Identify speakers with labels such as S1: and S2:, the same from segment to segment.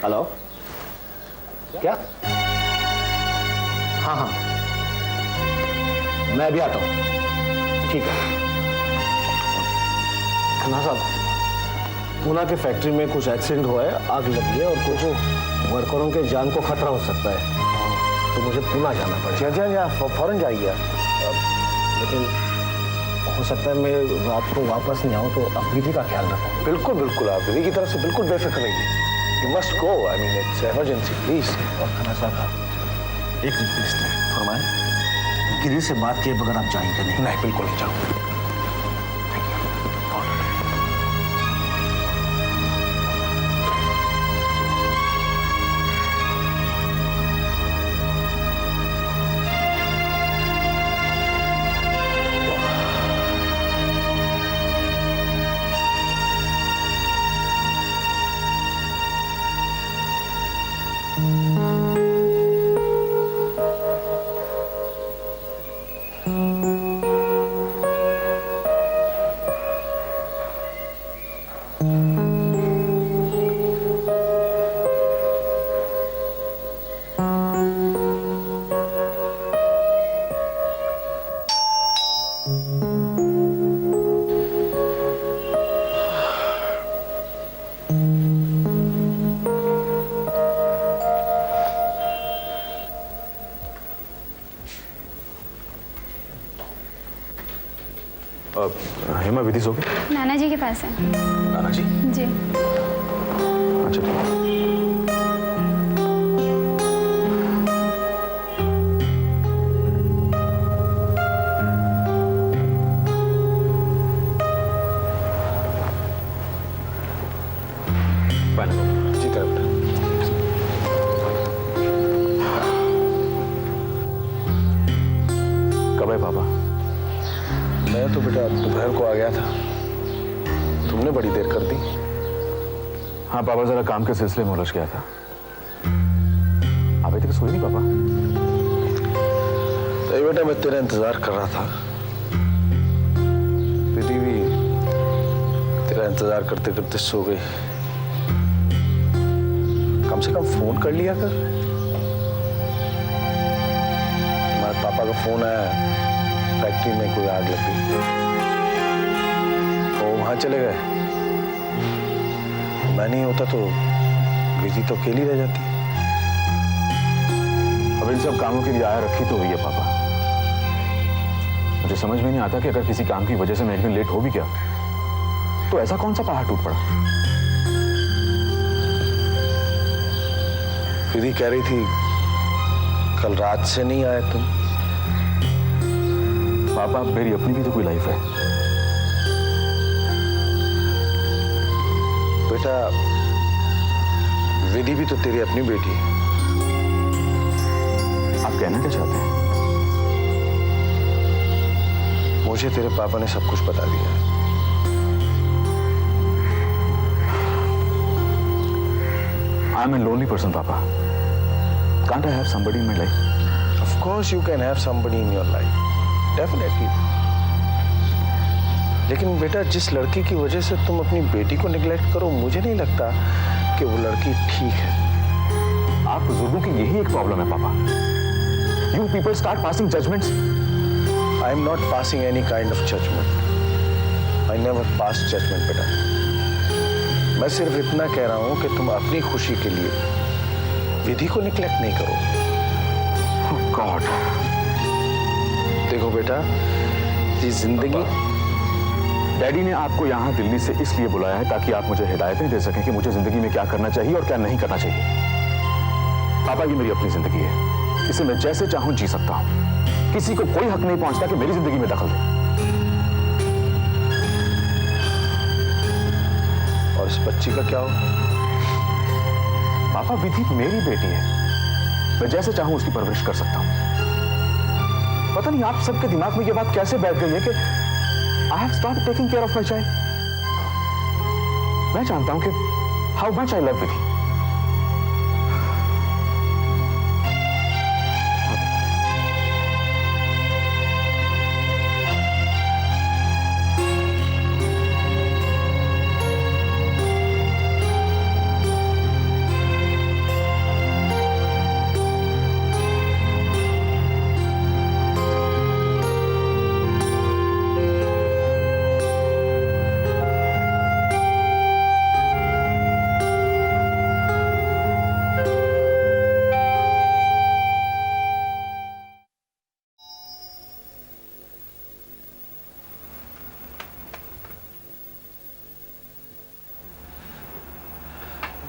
S1: Hello, क्या? हाँ हाँ, मैं अभी आता हूँ। ठीक है। खन्ना साहब, पूना के फैक्ट्री में कुछ एक्सीडेंट हुआ है, आग लगी है और कुछ वर्करों के जान को खतरा हो सकता है, तो मुझे पूना जाना पड़ेगा।
S2: जा फौरन जाइए।
S1: लेकिन हो सकता है मैं रात को वापस नहीं आऊँ, तो आप विधि का ख्याल रखो।
S2: बिल्कुल बिल्कुल, आप विधि की तरफ से बिल्कुल बेफिक्र रहिए। You must go, I mean it's emergency, please.
S1: और खन्ना साहब, एक रिक्वेस्ट है। फरमाएं। गिरी से बात किए बगैर आप जाएंगे नहीं?
S2: नहीं, बिल्कुल नहीं जाऊँ।
S3: हेमा, विधि सो गई?
S4: नाना जी के पास है।
S3: नाना जी?
S4: जी।
S3: अच्छा ठीक है।
S2: जी तरफ
S3: कब है पापा?
S2: मैं तो बेटा दोपहर को आ गया था, तुमने बड़ी देर कर दी।
S3: हाँ पापा, जरा काम के सिलसिले में उलझ गया था। आप अभी तक सोए नहीं पापा?
S2: तो बेटा मैं तेरा इंतजार कर रहा था, विधि भी तेरा इंतजार करते करते सो गई। कम से कम फोन कर लिया कर। हमारे पापा का फोन आया, फैक्ट्री में कोई आग लग गई, वो वहां चले गए। मैं नहीं होता तो विधि तो अकेली रह जाती।
S3: अब इन सब कामों के लिए आया रखी तो हुई है पापा। मुझे समझ में नहीं आता कि अगर किसी काम की वजह से मैं एक दिन लेट हो भी गया तो ऐसा कौन सा पहाड़ टूट पड़ा।
S2: विधि कह रही थी कल रात से नहीं आए तुम।
S3: पापा, मेरी अपनी भी तो कोई लाइफ है।
S2: बेटा विधि भी तो तेरी अपनी बेटी है।
S3: आप कहना क्या चाहते हैं?
S2: मुझे तेरे पापा ने सब कुछ बता दिया है।
S3: I am a lonely person पापा। Can't I have somebody in my life?
S2: Of course you can have somebody in your life. Definitely. लेकिन बेटा जिस लड़की की वजह से तुम अपनी बेटी को निगलेक्ट करो, मुझे नहीं लगता कि वो लड़की ठीक है।
S3: आप बुजुर्गों की यही एक प्रॉब्लम है पापा। You people start passing judgments.
S2: I am not passing any kind of judgment. I never pass judgment बेटा। मैं सिर्फ इतना कह रहा हूं कि तुम अपनी खुशी के लिए विधि को निगलेक्ट नहीं करो।
S3: Oh God.
S2: देखो बेटा, ये जिंदगी।
S3: डैडी ने आपको यहाँ दिल्ली से इसलिए बुलाया है ताकि आप मुझे हिदायतें दे सकें कि मुझे जिंदगी में क्या करना चाहिए और क्या नहीं करना चाहिए। पापा, ये मेरी अपनी जिंदगी है, इसे मैं जैसे चाहूं जी सकता हूं। किसी को कोई हक नहीं पहुंचता कि मेरी जिंदगी में दखल दे।
S2: और इस बच्ची का क्या हो?
S3: पापा, विधि मेरी बेटी है, मैं जैसे चाहूं उसकी परवरिश कर सकता हूं। पता नहीं आप सबके दिमाग में ये बात कैसे बैठ गई है कि I have started taking care of my child. मैं जानता हूं कि how much I love Vidhi.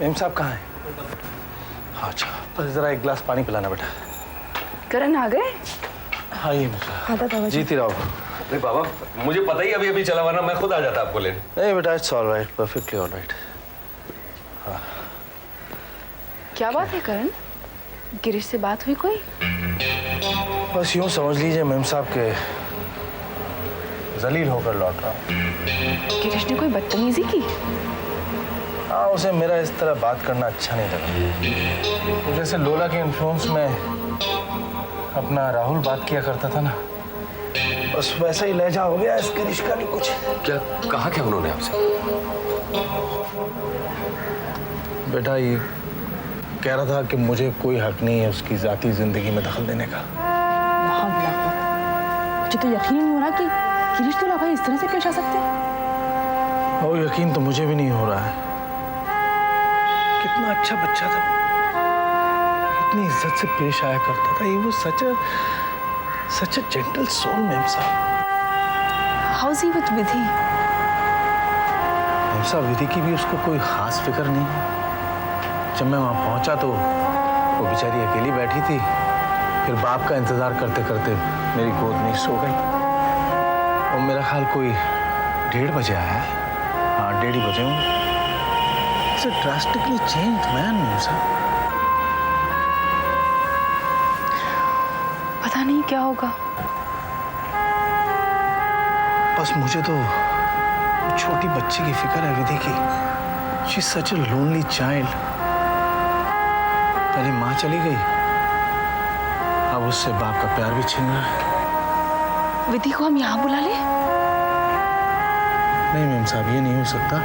S2: Ma'am साहब कहाँ हैं? हाँ अच्छा, तो जरा एक गिलास पानी पिलाना बेटा।
S4: करण आ गए?
S2: हाँ ये जीती रहो।
S5: अरे बाबा, मुझे पता ही अभी चला, वरना मैं खुद आ जाता आपको लेने।
S2: नहीं बेटा, it's all right, perfectly all right.
S4: क्या बात है करण? गिरीश से बात हुई कोई?
S2: बस यूं समझ लीजिए मेम साहब के जलील होकर लौट रहा हूँ।
S4: गिरीश ने कोई बदतमीजी की?
S2: हाँ, उसे मेरा इस तरह बात करना अच्छा नहीं लगा। तो जैसे लोला के इन्फ्लुएंस में अपना राहुल बात किया करता था ना, बस वैसा ही लहजा हो गया इस गिरीश का भी कुछ।
S5: क्या कहा क्या उन्होंने आपसे?
S2: बेटा ये कह रहा था कि मुझे कोई हक नहीं है उसकी जाती जिंदगी में दखल देने का।
S4: बहुत बुरा हुआ। मुझे तो यकीन नहीं हो रहा कि गिरीश तो भाई इस तरह से पेश आ सकते हैं।
S2: वो यकीन तो मुझे भी नहीं हो रहा है। कितना अच्छा बच्चा था, इतनी इज्जत से पेश आया करता था। ये वो सच अ जेंटल सोल मैम साहब।
S4: How is he with Vidhi?
S2: Ma'am साहब, विधि की भी उसको कोई खास फिक्र नहीं है। जब मैं वहां पहुंचा तो वो बेचारी अकेली बैठी थी। फिर बाप का इंतजार करते करते मेरी गोद में सो गई। और मेरा ख्याल कोई 1:30 बजे आया है। हाँ, 1:30 बजे होंगे। It's a drastically changed man, ma'am साहब।
S4: पता नहीं क्या होगा।
S2: बस मुझे तो वो छोटी बच्ची की फिक्र है, विधि की। She's such a lonely child। पहले माँ चली गई, अब उससे बाप का प्यार भी छीन रहा है।
S4: विधि को हम यहाँ बुला ले?
S2: नहीं मैम साहब, ये नहीं हो सकता,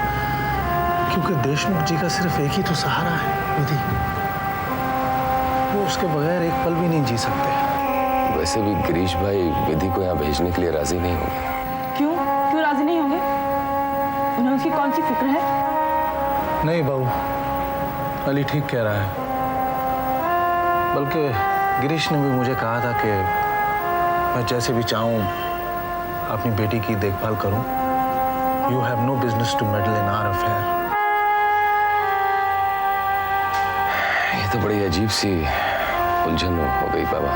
S2: क्योंकि देशमुख जी का सिर्फ एक ही तो सहारा है, विधि। वो उसके बगैर एक पल भी नहीं जी सकते।
S5: वैसे भी गिरीश भाई विधि को यहाँ भेजने के लिए राजी नहीं होंगे।
S4: क्यों राजी नहीं होंगे? उन्हें उसकी कौन सी फिक्र है?
S2: नहीं बहू, अली ठीक कह रहा है। बल्कि गिरीश ने भी मुझे कहा था कि मैं जैसे भी चाहूँ अपनी बेटी की देखभाल करूँ। You have no business to meddle in our affair।
S5: ये तो बड़ी अजीब सी उलझन हो गई बाबा,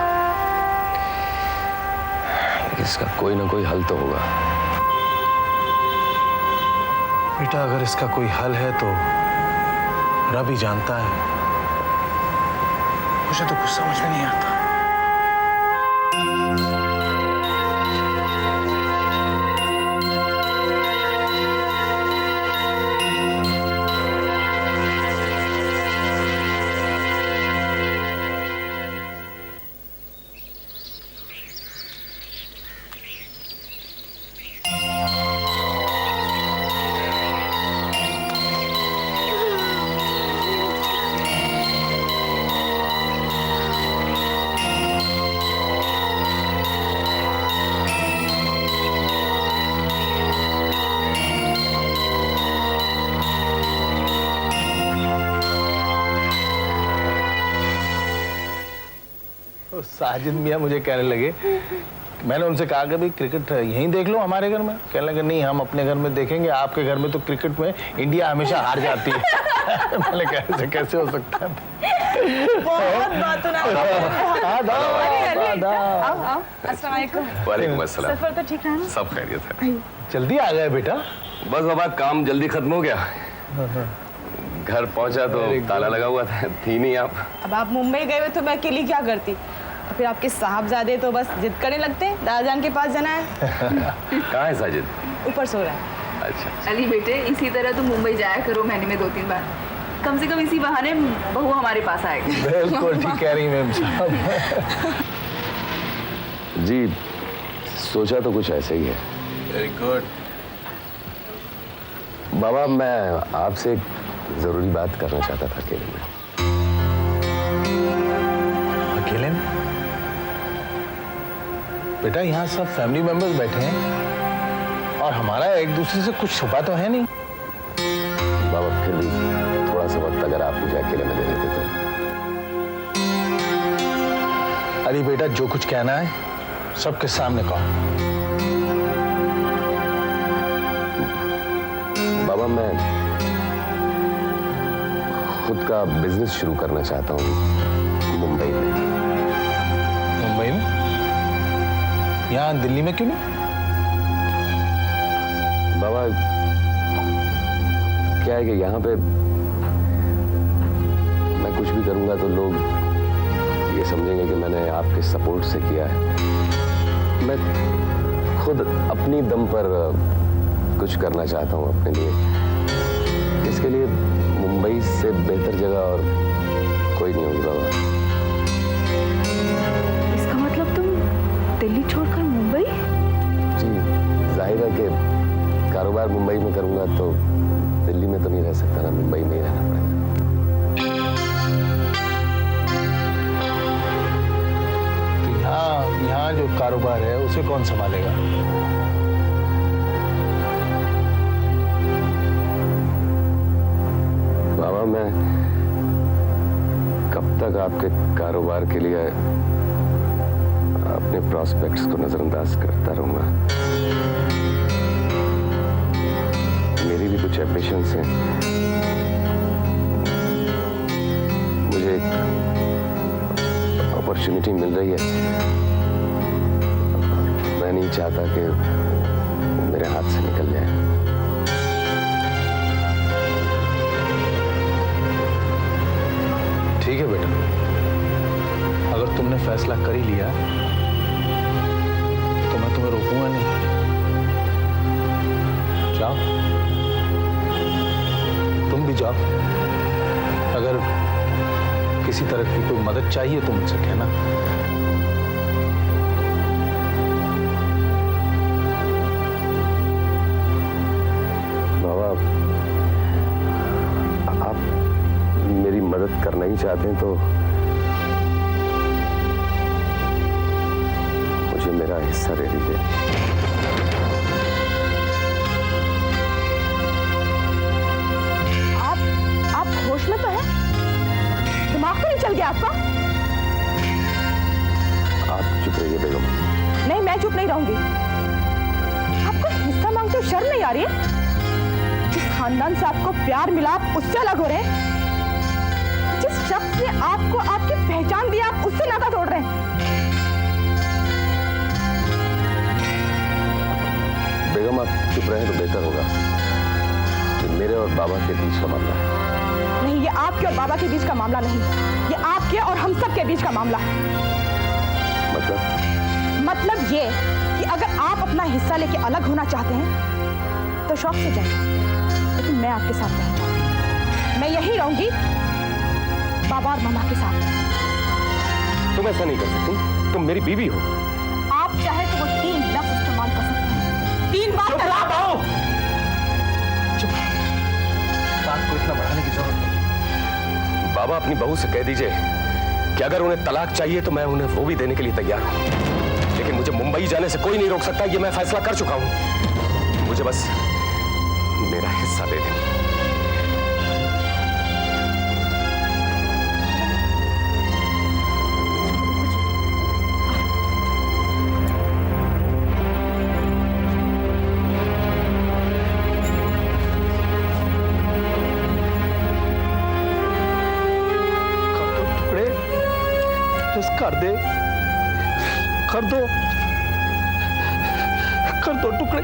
S5: लेकिन इसका कोई ना कोई हल तो होगा।
S2: बेटा, अगर इसका कोई हल है तो रब ही जानता है। मुझे तो कुछ समझ में नहीं आता। साजिद मियाँ मुझे कहने लगे, मैंने उनसे कहा कि भाई क्रिकेट यहीं देख लो हमारे घर में। कहने लगे नहीं, हम अपने घर में देखेंगे, आपके घर में तो क्रिकेट में इंडिया हमेशा हार जाती है। मैंने कहा कैसे हो सकता है?
S4: बहुत बातों ना।
S5: वालेकुम अस्सलाम।
S4: सफर तो ठीक रहा ना?
S5: सब खैरियत है।
S2: जल्दी आ गए बेटा।
S5: बस बाबा, काम जल्दी खत्म हो गया। घर पहुंचा तो ताला लगा हुआ था, थी नहीं आप।
S6: अब आप मुंबई गए हुए तो मैं अकेली क्या करती? और फिर आपके साहबजादे तो बस जिद करने लगते हैं, दादाजान के पास जाना है।
S5: कहाँ है साजिद?
S6: ऊपर सो रहा है।
S5: अच्छा,
S4: अली बेटे, इसी तरह तुम मुंबई जाया करो महीने में 2-3 बार। कम से कम इसी बहाने बहू हमारे पास आएगी।
S2: बिल्कुल ठीक कह रही मैम साहब।
S5: जी सोचा तो कुछ ऐसे ही है।
S2: Very good.
S5: बाबा, मैं आपसे एक जरूरी बात करना चाहता था अकेले में।
S2: अकेले में? बेटा, यहाँ सब फैमिली मेंबर्स बैठे हैं और हमारा एक दूसरे से कुछ छुपा तो है नहीं।
S5: बाबा, फिर भी थोड़ा सा वक्त अगर आप मुझे अकेले में दे देते तो।
S2: अरे बेटा, जो कुछ कहना है सबके सामने कहो।
S5: बाबा, मैं खुद का बिजनेस शुरू करना चाहता हूँ मुंबई में।
S2: मुंबई में? यहाँ दिल्ली में क्यों नहीं?
S5: बाबा क्या है कि यहाँ पे मैं कुछ भी करूंगा तो लोग ये समझेंगे कि मैंने आपके सपोर्ट से किया है। मैं खुद अपनी दम पर कुछ करना चाहता हूँ अपने लिए। इसके लिए मुंबई से बेहतर जगह और कोई नहीं होगी बाबा।
S4: इसका मतलब तुम दिल्ली छोड़कर मुंबई?
S5: जी जाहिर है कि कारोबार मुंबई में करूंगा तो दिल्ली में तो नहीं रह सकता ना, मुंबई में ही रहना पड़ेगा।
S2: तो यहाँ जो कारोबार है उसे कौन संभालेगा?
S5: बाबा मैं कब तक आपके कारोबार के लिए अपने प्रॉस्पेक्ट्स को नजरअंदाज करता रहूंगा? मेरी भी कुछ एम्बिशंस हैं। मुझे एक अपॉर्चुनिटी मिल रही है, मैं नहीं चाहता कि मेरे हाथ से निकल जाए।
S2: ठीक है बेटा, अगर तुमने फैसला कर ही लिया तो मैं तुम्हें रोकूंगा नहीं। जाओ, तुम भी जाओ। अगर किसी तरह की कोई मदद चाहिए तो मुझसे कहना।
S5: बाबा आप मेरी मदद करना ही चाहते हैं तो मुझे मेरा हिस्सा दे दीजिए।
S6: आप होश में तो हैं? दिमाग तो नहीं चल गया आपका?
S5: आप चुप रहिए बेगम।
S6: नहीं, मैं चुप नहीं रहूंगी। आपको हिस्सा मांगते हुए शर्म नहीं आ रही है? जिस खानदान से आपको प्यार मिला आप उससे अलग हो रहे हैं। जिस शख्स ने आपको आपकी पहचान दी आप उससे नाता तोड़ रहे हैं।
S5: बेगम आप चुप रहे तो बेहतर होगा। ये मेरे और बाबा के बीच का मामला है।
S6: नहीं, ये आपके और बाबा के बीच का मामला नहीं, ये आपके और हम सब के बीच का मामला है। मतलब ये कि अगर आप अपना हिस्सा लेके अलग होना चाहते हैं तो शौक से जाइए, लेकिन मैं आपके साथ नहीं चाहती। मैं यहीं रहूंगी बाबा और मामा के साथ।
S5: तुम ऐसा नहीं कर सकती, तुम मेरी बीवी हो।
S6: आप चाहे तो वो 3 लफ्ज इस्तेमाल कर सकते हैं, 3 बार तलाक।
S2: चुप, बात को इतना बढ़ाने की जरूरत नहीं।
S5: बाबा अपनी बहू से कह दीजिए कि अगर उन्हें तलाक चाहिए तो मैं उन्हें वो भी देने के लिए तैयार हूं, लेकिन मुझे मुंबई जाने से कोई नहीं रोक सकता। ये मैं फैसला कर चुका हूं। मुझे बस मेरा हिस्सा दे दें।
S2: कर दे, कर दो टुकड़े।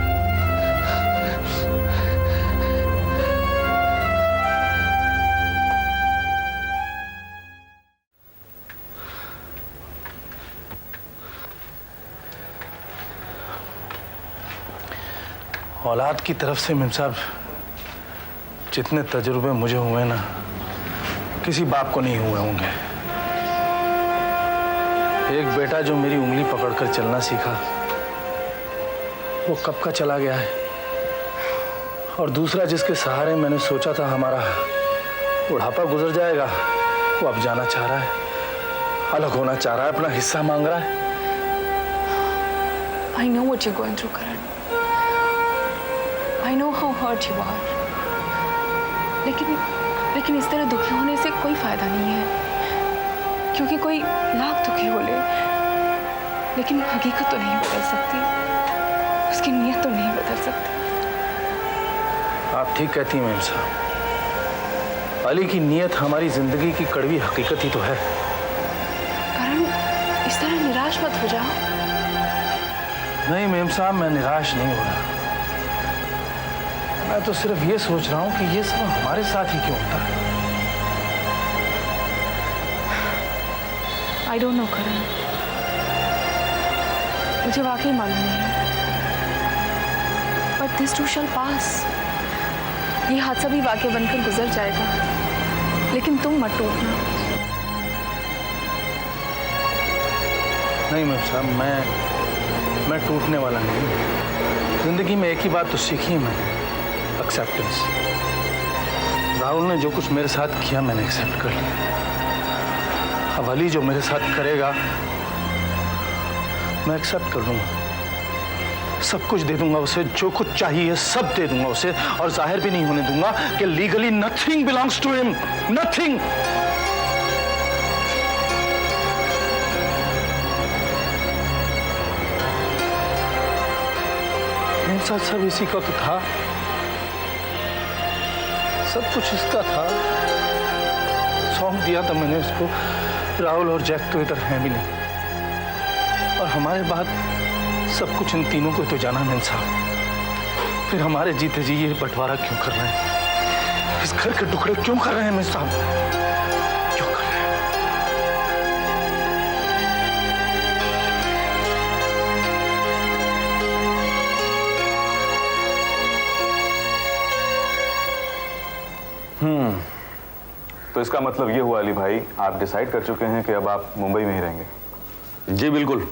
S2: औलाद की तरफ से मेम साहब जितने तजुर्बे मुझे हुए ना, किसी बाप को नहीं हुए होंगे। एक बेटा जो मेरी उंगली पकड़कर चलना सीखा वो कब का चला गया है, और दूसरा जिसके सहारे मैंने सोचा था हमारा बुढ़ापा गुजर जाएगा, वो अब जाना चाह रहा है, अलग होना चाह रहा है, अपना हिस्सा मांग रहा है।
S4: I know what you're going through, Karan. I know how hurt you are. लेकिन इस तरह दुखी होने से कोई फायदा नहीं है, क्योंकि कोई लाख दुखी हो ले, लेकिन हकीकत तो नहीं बदल सकती, उसकी नीयत तो नहीं बदल सकती।
S2: आप ठीक कहती हैं मेम साहब, अली की नीयत हमारी जिंदगी की कड़वी हकीकत ही तो है।
S4: करण, इस तरह निराश मत हो जाओ।
S2: नहीं मेम साहब, मैं निराश नहीं हो रहा। मैं तो सिर्फ ये सोच रहा हूं कि ये सब हमारे साथ ही क्यों होता है।
S4: आई डोंट नो करण, मुझे वाकई मालूम नहीं है, बट दिस टू शैल पास। ये हादसा भी वाकई बनकर गुजर जाएगा, लेकिन तुम मत टूटना।
S2: नहीं मैम साहब, मैं टूटने वाला नहीं हूं। जिंदगी में एक ही बात तो सीखी है मैंने, एक्सेप्टेंस। राहुल ने जो कुछ मेरे साथ किया मैंने एक्सेप्ट कर लिया। अब अली जो मेरे साथ करेगा मैं एक्सेप्ट कर लूंगा। सब कुछ दे दूंगा उसे, जो कुछ चाहिए सब दे दूंगा उसे, और जाहिर भी नहीं होने दूंगा कि legally nothing belongs to him, nothing. मेरे साथ सब इसी का तो था, सब कुछ इसका था। सौंप दिया था मैंने इसको। राहुल और जैक तो इधर हैं भी नहीं, और हमारे बाद सब कुछ इन तीनों को तो जाना मेम साहब। फिर हमारे जीते जी ये बंटवारा क्यों कर रहे हैं? इस घर के टुकड़े क्यों कर रहे हैं मेम साहब? क्यों कर रहे हैं?
S3: तो इसका मतलब ये हुआ अली भाई, आप डिसाइड कर चुके हैं कि अब आप मुंबई में ही रहेंगे?
S5: जी बिल्कुल,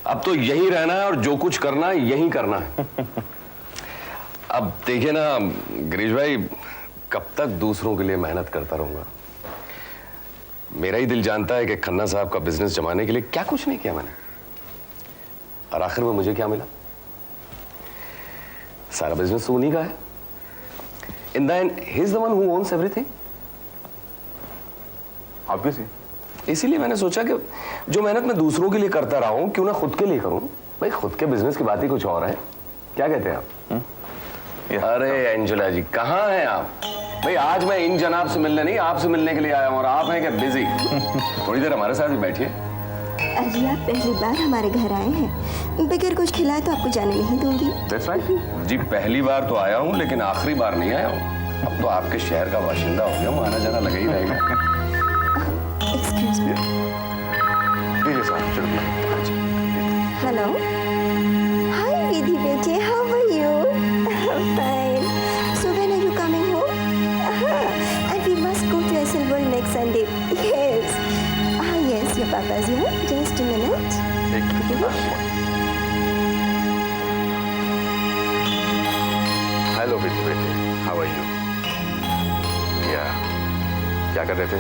S5: अब तो यही रहना है और जो कुछ करना है यही करना है। अब देखिए ना गिरीश भाई, कब तक दूसरों के लिए मेहनत करता रहूंगा। मेरा ही दिल जानता है कि खन्ना साहब का बिजनेस जमाने के लिए क्या कुछ नहीं किया मैंने, और आखिर में मुझे क्या मिला? सारा बिजनेस तो उन्हीं का है। In the and he is the one who owns everything.
S3: Obviously
S5: इसीलिए मैंने सोचा कि जो मेहनत मैं दूसरों के लिए करता रहा हूं, क्यों ना खुद के लिए करूं। भाई खुद के बिजनेस की बात ही कुछ और है। क्या कहते हैं आप? अरे एंजेला जी, कहाँ हैं आप? भाई आज मैं इन जनाब से मिलने नहीं, आपसे मिलने के लिए आया हूं, और आप हैं क्या बिजी? थोड़ी देर हमारे साथ भी बैठिए।
S7: अजी आप पहली बार हमारे घर आए हैं, बगैर कुछ खिलाए तो आपको जाने नहीं दूंगी।
S3: That's right.
S5: जी पहली बार तो आया हूं, लेकिन आखिरी बार नहीं आया हूं। अब तो आपके शहर का बाशिंदा हो गया हूं, आना जाना लगा ही रहेगा।
S7: Excuse me.
S3: दीजिए साहब, चलो।
S7: हेलो, हाय विधि बेटे, how are you? Fine. So when are you coming home? And we must go to Essel world next Sunday. Yes, yes, your papa's here. Just a minute.
S3: Hello बेटी, how are you? या क्या कर रहे थे?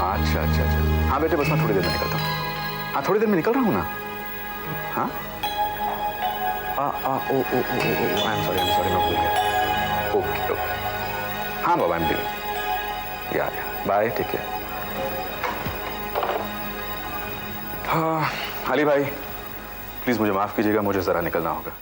S3: अच्छा अच्छा अच्छा, हाँ बेटे, बस मैं थोड़ी देर में निकलता हूँ। हाँ थोड़ी देर में निकल रहा हूँ ना। हाँ ओ आई एम सॉरी मैं भूल गया। ओके ओके, हाँ बाबा, आई एम डूइंग। या बाय, टेक केयर। हाँ अली भाई, प्लीज मुझे माफ कीजिएगा, मुझे जरा निकलना होगा।